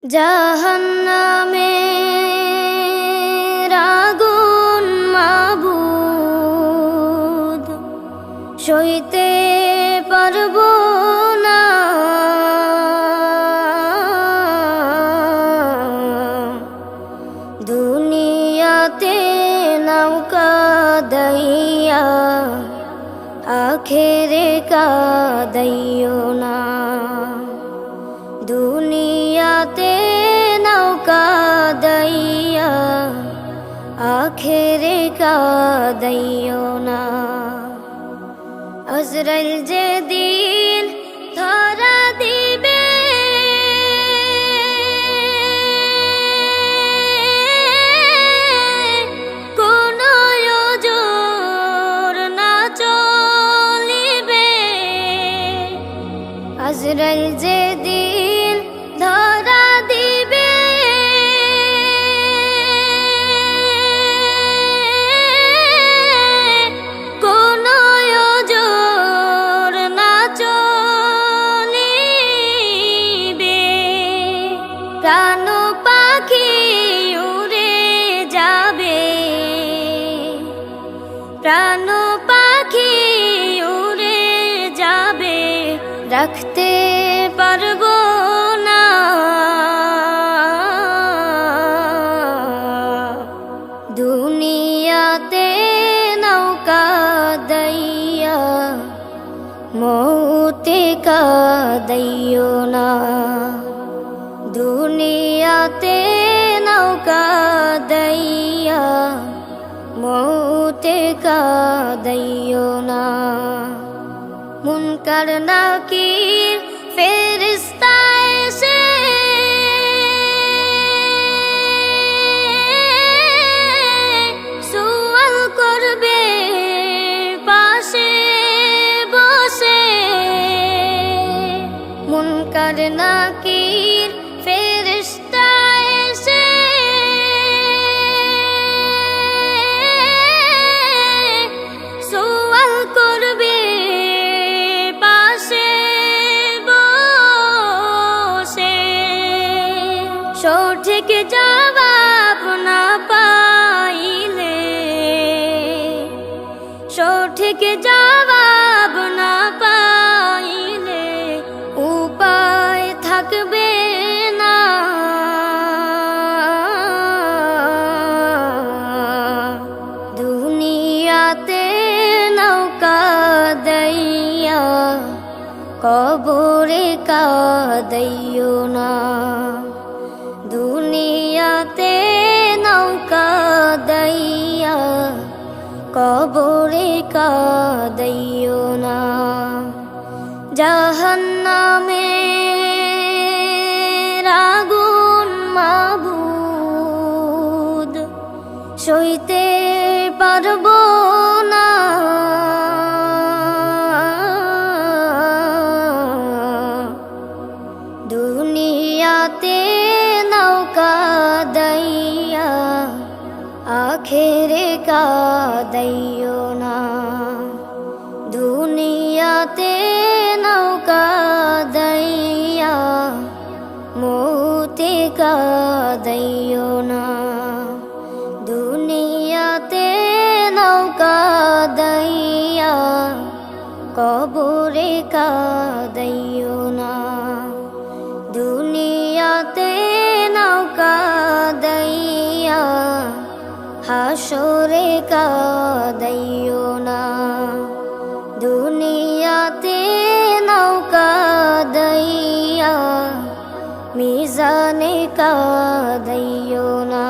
জাহান্নামের আগুন মাবুদ সইতে পারবো না। দুনিয়াতে নৌকা দাইয়া আখেরে কাদাইও না। দুনিয়াতে নৌকা দাইয়া আখেরে কাদাইও না। আজরাইল যেদিন ধরা দিবে কোনো ওজর না চলিবে। আজরাইল যেদিন ধরা দিবে কোনো ওজর না চলিবে। প্রাণ পাখি উড়ে যাবে, প্রাণ পাখি উড়ে যাবে, রাখতে পারবো না। দুনিয়াতে নৌকা দাইয়া মৌতে কাদাইও না। দুনিয়াতে নৌকা দাইয়া মৌতে কাদাইও না। মুনকার নাকির ফেরেশতা এসে সুয়াল করবে পাশে বসে। মুনকার নাকির ফেরেশতা এসে সুয়াল করবে সঠিক জবাব না পাইলে, সঠিক জবাব না পাইলে উপায় থাকবে না। দুনিয়াতে নৌকা দাইয়া কবরে কাদাইও না। দুনিয়াতে নৌকা দাইয়া কবরে কাদাইও না। জাহান্নামের আগুন মাবুদ সইতে পারবো না। দুনিয়াতে নৌকা দাইয়া আখেরে কাদাইও না। দুনিয়াতে নৌকা দাইয়া মৌতে কাদাইও না। দুনিয়াতে নৌকা দাইয়া কবরে কাদাইও না। দুনিয়াতে নৌকা দাইয়া হাসরে কাদাইও না। দুনিয়াতে নৌকা দাইয়া মিজানে কাদাইও না।